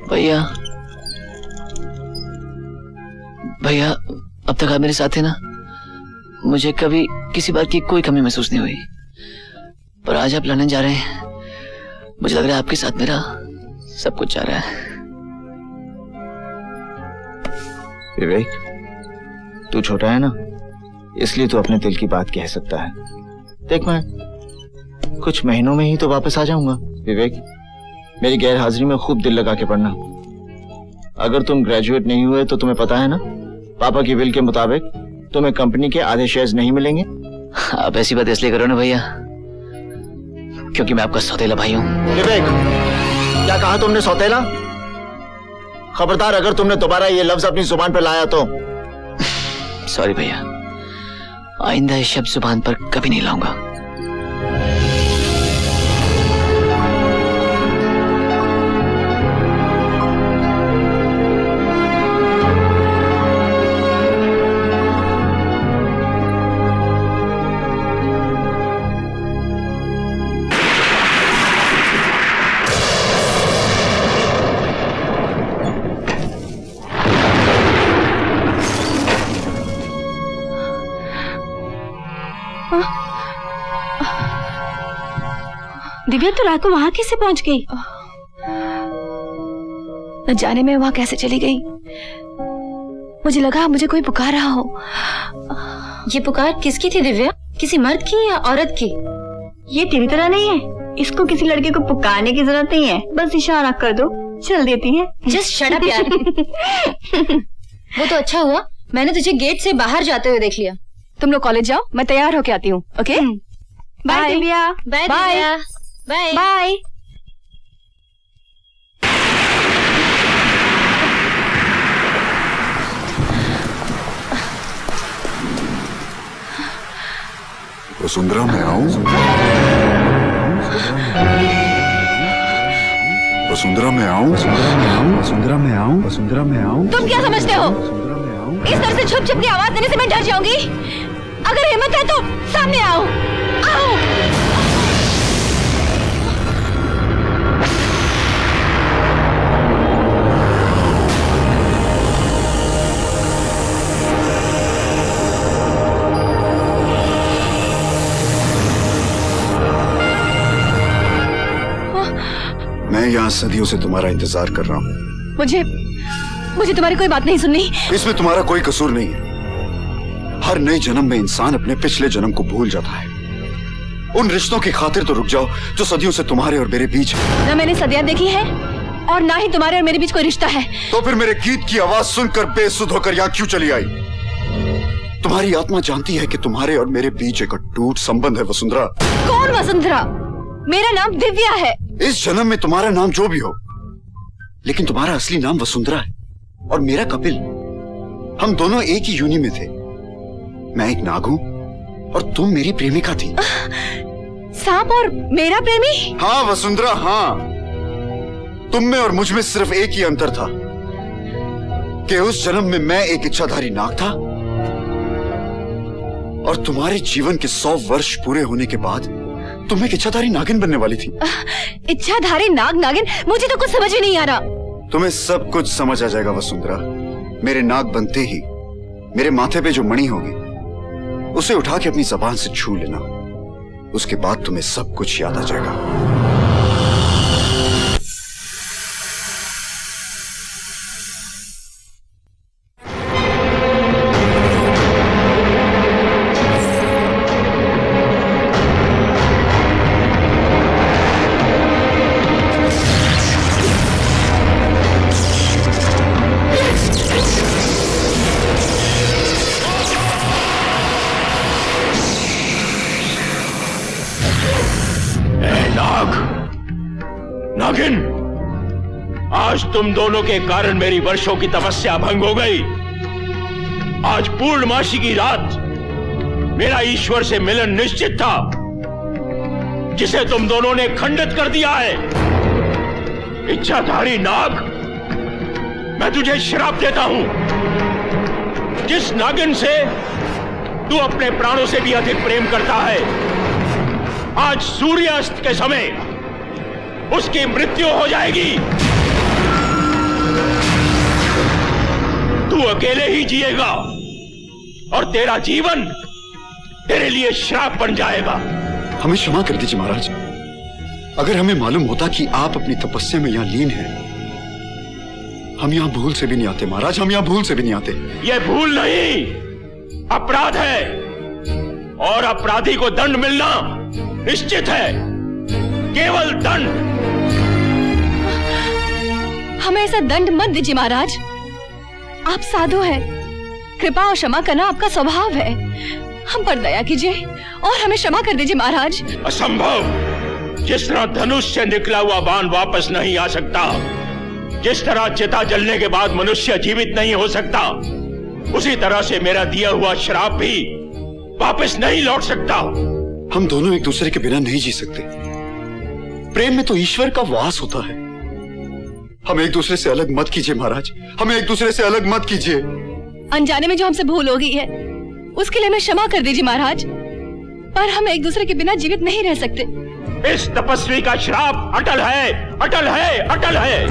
भैया भैया, अब तक आप मेरे साथ थे ना, मुझे कभी किसी बात की कोई कमी महसूस नहीं हुई, पर आज आप लड़ने जा रहे हैं, मुझे लग रहा है आपके साथ मेरा सब कुछ जा रहा है। विवेक, तू छोटा है ना, इसलिए तू अपने दिल की बात कह सकता है। देख, मैं कुछ महीनों में ही तो वापस आ जाऊंगा। विवेक, मेरी गैर हाजिरी में खूब दिल लगा के पढ़ना। अगर तुम ग्रेजुएट नहीं हुए तो तुम्हें पता है ना, पापा की विल के मुताबिक तुम्हें कंपनी के आधे शेयर्स नहीं मिलेंगे। आप ऐसी बात इसलिए करो ना भैया, क्योंकि मैं आपका सौतेला भाई हूं। विवेक, क्या कहा तुमने? सौतेला? खबरदार अगर तुमने दोबारा ये लफ्ज अपनी जुबान पर लाया तो। सॉरी भैया, आइंदा ये शब्द जुबान पर कभी नहीं लाऊंगा। दिव्या, तो रात को वहां कैसे पहुंच गई? न जाने मैं वहां कैसे चली गई। मुझे लगा मुझे कोई पुकार रहा हो। ये पुकार किसकी थी दिव्या? किसी मर्द की या औरत की? ये तेरी तरह नहीं है, इसको किसी लड़के को पुकारने की जरूरत नहीं है, बस इशारा कर दो चल देती है। जस्ट शट अप यार। वो तो अच्छा हुआ मैंने तुझे गेट से बाहर जाते हुए देख लिया। तुम लोग कॉलेज जाओ, मैं तैयार होके आती हूँ। Okay, bye Divya. Bye bye bye bye. Vasundhara, मैं आऊं? वसुंधरा, मैं आऊं? वसुंधरा, मैं आऊं? वसुंधरा, मैं आऊं? तुम क्या समझते हो? इस तरह से छुप छुप की आवाज देने से मैं डर जाऊंगी? अगर हिम्मत है तो सामने आओ। आओ। मैं यहाँ सदियों से तुम्हारा इंतजार कर रहा हूँ। मुझे तुम्हारी कोई बात नहीं सुननी। इसमें तुम्हारा कोई कसूर नहीं है। हर नए जन्म में इंसान अपने पिछले जन्म को भूल जाता है। उन रिश्तों की खातिर तो रुक जाओ जो सदियों से तुम्हारे और मेरे बीच है। ना मैंने सदियां देखी है और ना ही तुम्हारे और मेरे बीच कोई रिश्ता है। तो फिर मेरे गीत की आवाज सुनकर बेसुध होकर यहाँ क्यों चली आई? तुम्हारी आत्मा जानती है कि तुम्हारे और मेरे बीच एक अटूट संबंध है वसुंधरा। कौन वसुंधरा? मेरा नाम दिव्या है। इस जन्म में तुम्हारा नाम जो भी हो, लेकिन तुम्हारा असली नाम वसुंधरा है और मेरा कपिल। हम दोनों एक ही यूनि में थे। मैं एक नाग हूं और तुम मेरी प्रेमिका थी। सांप और मेरा प्रेमी? हाँ वसुंधरा, हाँ। तुम में और मुझ में सिर्फ एक ही अंतर था कि उस जन्म में मैं एक इच्छाधारी नाग था और तुम्हारे जीवन के 100 वर्ष पूरे होने के बाद तुम एक इच्छाधारी नागिन बनने वाली थी। इच्छाधारी नागिन? मुझे तो कुछ समझ ही नहीं आ रहा। तुम्हें सब कुछ समझ आ जाएगा वसुंधरा। मेरे नाग बनते ही मेरे माथे पे जो मणि होगी उसे उठा के अपनी जबान से छू लेना। उसके बाद तुम्हें सब कुछ याद आ जाएगा। नागिन, आज तुम दोनों के कारण मेरी वर्षों की तपस्या भंग हो गई। आज पूर्णमासी की रात मेरा ईश्वर से मिलन निश्चित था, जिसे तुम दोनों ने खंडित कर दिया है। इच्छाधारी नाग, मैं तुझे श्राप देता हूं। जिस नागिन से तू अपने प्राणों से भी अधिक प्रेम करता है, आज सूर्यास्त के समय उसकी मृत्यु हो जाएगी। तू अकेले ही जिएगा और तेरा जीवन तेरे लिए श्राप बन जाएगा। हमें क्षमा कर दीजिए महाराज। अगर हमें मालूम होता कि आप अपनी तपस्या में यहाँ लीन हैं, हम यहाँ भूल से भी नहीं आते महाराज, हम यहाँ भूल से भी नहीं आते। यह भूल नहीं, अपराध है और अपराधी को दंड मिलना निश्चित है, केवल दंड। हमें ऐसा दंड मत दीजिए महाराज। आप साधु हैं, कृपा और क्षमा करना आपका स्वभाव है। हम पर दया कीजिए और हमें क्षमा कर दीजिए महाराज। असंभव। जिस तरह धनुष से निकला हुआ बाण वापस नहीं आ सकता, जिस तरह चिता जलने के बाद मनुष्य जीवित नहीं हो सकता, उसी तरह से मेरा दिया हुआ श्राप भी वापस नहीं लौट सकता। हम दोनों एक दूसरे के बिना नहीं जी सकते। प्रेम में तो ईश्वर का वास होता है। हमें एक दूसरे से अलग मत कीजिए महाराज, हमें एक दूसरे से अलग मत कीजिए। अनजाने में जो हमसे भूल हो गई है उसके लिए हमें क्षमा कर दीजिए महाराज, पर हम एक दूसरे के बिना जीवित नहीं रह सकते। इस तपस्वी का श्राप अटल है, अटल है, अटल है।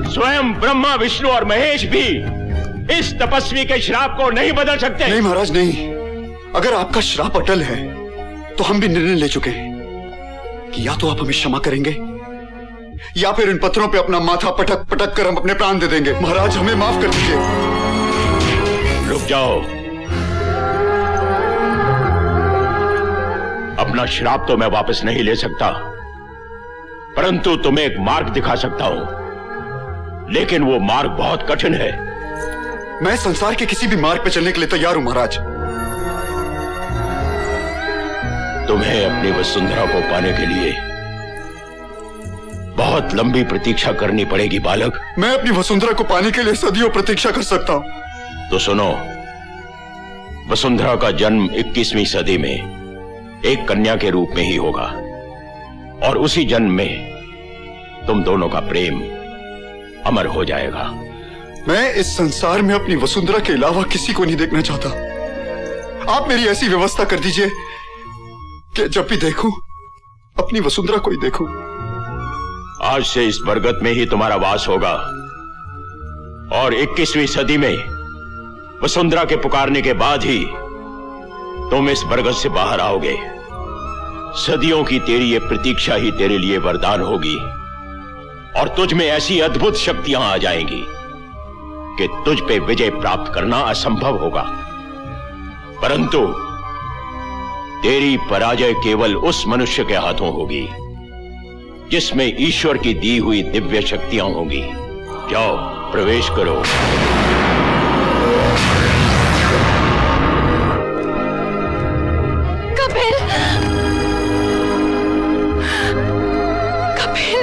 स्वयं ब्रह्मा, विष्णु और महेश भी इस तपस्वी के श्राप को नहीं बदल सकते। नहीं महाराज नहीं। अगर आपका श्राप अटल है तो हम भी निर्णय ले चुके हैं कि या तो आप हमें क्षमा करेंगे या फिर इन पत्थरों पे अपना माथा पटक पटक कर हम अपने प्राण दे देंगे। महाराज हमें माफ कर दीजिए। रुक जाओ। अपना श्राप तो मैं वापस नहीं ले सकता, परंतु तुम्हें एक मार्ग दिखा सकता हूं, लेकिन वो मार्ग बहुत कठिन है। मैं संसार के किसी भी मार्ग पे चलने के लिए तैयार हूं महाराज। तुम्हें अपनी वसुंधरा को पाने के लिए बहुत लंबी प्रतीक्षा करनी पड़ेगी बालक। मैं अपनी वसुंधरा को पाने के लिए सदियों प्रतीक्षा कर सकता हूं। तो सुनो, वसुंधरा का जन्म 21वीं सदी में एक कन्या के रूप में ही होगा, और उसी जन्म में तुम दोनों का प्रेम अमर हो जाएगा। मैं इस संसार में अपनी वसुंधरा के अलावा किसी को नहीं देखना चाहता। आप मेरी ऐसी व्यवस्था कर दीजिए कि जब भी देखूं अपनी वसुंधरा को ही देखूं। आज से इस बरगद में ही तुम्हारा वास होगा, और 21वीं सदी में वसुंधरा के पुकारने के बाद ही तुम इस बरगद से बाहर आओगे। सदियों की तेरी ये प्रतीक्षा ही तेरे लिए वरदान होगी, और तुझ में ऐसी अद्भुत शक्तियां आ जाएंगी कि तुझ पे विजय प्राप्त करना असंभव होगा। परंतु तेरी पराजय केवल उस मनुष्य के हाथों होगी जिसमें ईश्वर की दी हुई दिव्य शक्तियां होंगी। जाओ, प्रवेश करो। कपिल, कपिल,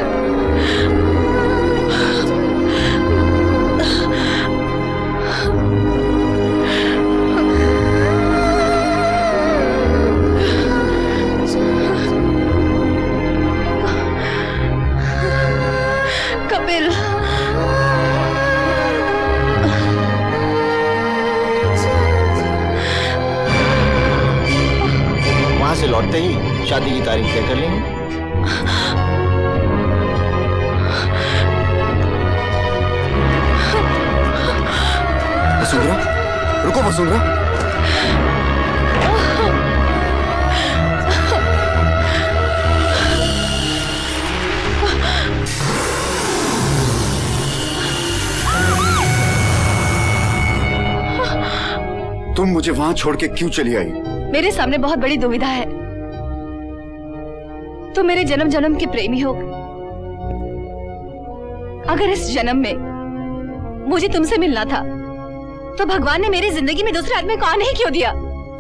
कपिल। वहां से लौटते ही शादी की तारीख तय कर लेंगे। वसुंधरा, रुको वसुंधरा। तुम मुझे वहां छोड़ के क्यों चली आई? मेरे सामने बहुत बड़ी दुविधा है। तुम मेरे जन्म जन्म के प्रेमी हो। अगर इस जन्म में मुझे तुमसे मिलना था तो भगवान ने मेरी जिंदगी में दूसरे आदमी को आने ही क्यों दिया?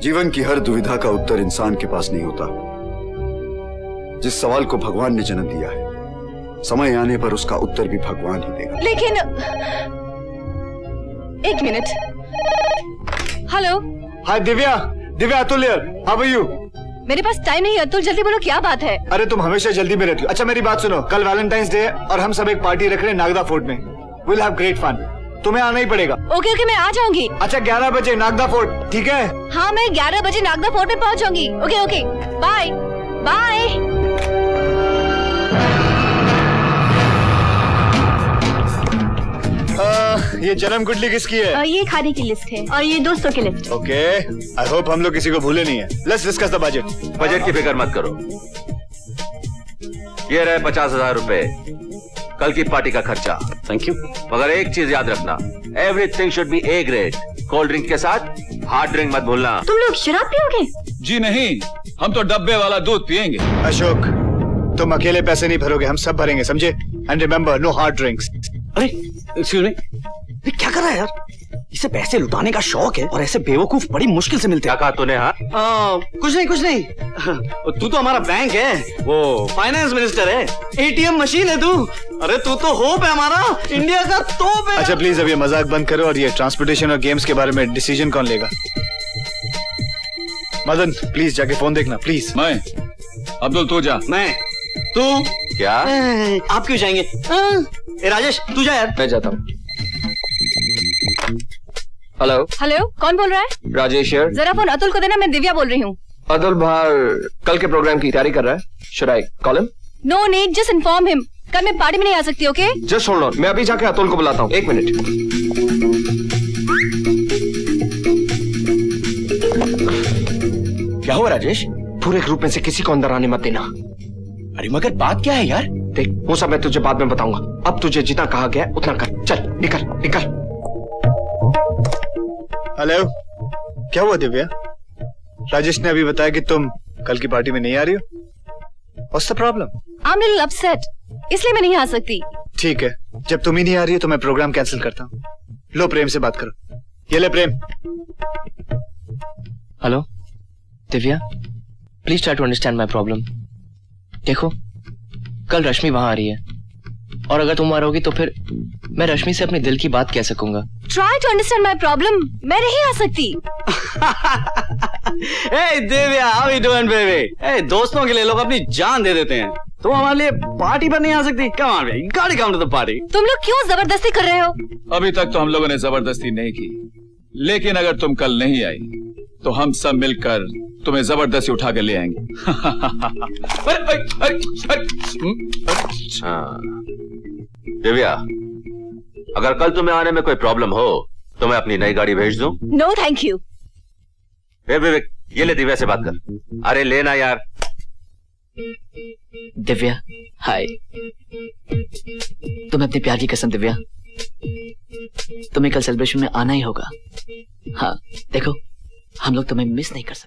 जीवन की हर दुविधा का उत्तर इंसान के पास नहीं होता। जिस सवाल को भगवान ने जन्म दिया है, समय आने पर उसका उत्तर भी भगवान ही देगा। लेकिन एक minute. Hello. Hi Divya, Divya, Atul here, how are you? मेरे पास टाइम नहीं है अतुल, जल्दी बोलो क्या बात है? अरे तुम हमेशा जल्दी में रहती हो। अच्छा मेरी बात सुनो, कल वैलेंटाइंस डे है और हम सब एक पार्टी रख रहे हैं नागदा फोर्ट में। Will have great fun. तुम्हें आना ही पड़ेगा। ओके ओके, मैं आ जाऊंगी। अच्छा 11 बजे नागदा फोर्ट, ठीक है? हाँ, मैं 11 बजे नागदा फोर्ट में पहुंच जाऊंगी। Okay okay, bye bye. ये जन्म कुंडली किसकी है? ये खाने की लिस्ट है। और ये दोस्तों की लिस्ट। ओके, आई होप हम लोग किसी को भूले नहीं है। Let's discuss the budget. Budget की फिक्र मत करो, ये रहे 50,000 रुपए कल की पार्टी का खर्चा। Thank you. मगर एक चीज याद रखना, everything should be A grade. Cold drink के साथ हार्ड ड्रिंक मत भूलना। तुम लोग शराब पियोगे? जी नहीं, हम तो डब्बे वाला दूध पियेंगे। अशोक, तुम अकेले पैसे नहीं भरोगे, हम सब भरेंगे, समझे? And remember, no hard drinks. अरे एक्सक्यूज मी, ये क्या कर रहा है यार? इसे पैसे लुटाने का शौक है और ऐसे बेवकूफ बड़ी मुश्किल से मिलते क्या हैं। कहा तूने? हाँ, कुछ नहीं। तू तो हमारा बैंक है, वो फाइनेंस मिनिस्टर है, एटीएम मशीन है तू। अरे तू तो होप है हमारा, इंडिया का तोप है। अच्छा प्लीज अब ये मजाक बंद करो और ये ट्रांसपोर्टेशन और गेम्स के बारे में डिसीजन कौन लेगा? मदन प्लीज जाके फोन देखना प्लीज। मैं अब्दुल, तू जा। मैं तू क्या? आप क्यों जाएंगे? ए राजेश तू जा यार। मैं जाता हूँ। हेलो, हेलो, कौन बोल रहा है? राजेश हियर। जरा फोन अतुल को देना, मैं दिव्या बोल रही हूँ। अतुल बाहर कल के प्रोग्राम की तैयारी कर रहा है। Should I call him? No need, just inform him. कल मैं पार्टी में नहीं आ सकती, ओके? जस्ट होल्ड ऑन, मैं अभी जाके अतुल को बुलाता हूँ। 1 मिनट। क्या हुआ राजेश? पूरे ग्रुप में से किसी को अंदर आने मत देना। अरे मगर बात क्या है यार? देख, वो सब मैं तुझे बाद में बताऊंगा। अब तुझे जितना कहा गया है, उतना कर। चल निकल निकल। हेलो, क्या हुआ दिव्या? राजेश ने अभी बताया कि तुम कल की पार्टी में नहीं आ रही हो। What's the problem? I'm little upset, इसलिए मैं नहीं आ सकती। ठीक है, जब तुम ही नहीं आ रही हो तो मैं प्रोग्राम कैंसिल करता हूँ। लो प्रेम से बात करो। ये ले Prem. Hello Divya, please try to understand my problem. देखो, कल रश्मि वहां आ रही है और अगर तुम आ रहोगी तो फिर मैं रश्मि से अपने दिल की बात कह सकूंगा। Try to understand my problem, मैं नहीं आ सकती। ए Divya, how you doing baby? ए दोस्तों के लिए लोग अपनी जान दे देते हैं, तुम हमारे लिए पार्टी पर नहीं आ सकती? Come on baby, gotta come to the party। तुम लोग क्यों जबरदस्ती कर रहे हो? अभी तक तो हम लोगों ने जबरदस्ती नहीं की, लेकिन अगर तुम कल नहीं आई तो हम सब मिलकर तुम्हें जबरदस्ती उठा के ले आएंगे। दिव्या, अगर कल तुम्हें आने में कोई प्रॉब्लम हो तो मैं अपनी नई गाड़ी भेज दूं? No, thank you। विवेक, ये ले दिव्या से बात कर। अरे लेना यार। दिव्या हाय, तुम्हें अपने प्यार की कसम दिव्या, तुम्हें कल सेलिब्रेशन में आना ही होगा। हाँ देखो, हम लोग तुम्हें मिस नहीं कर सकते।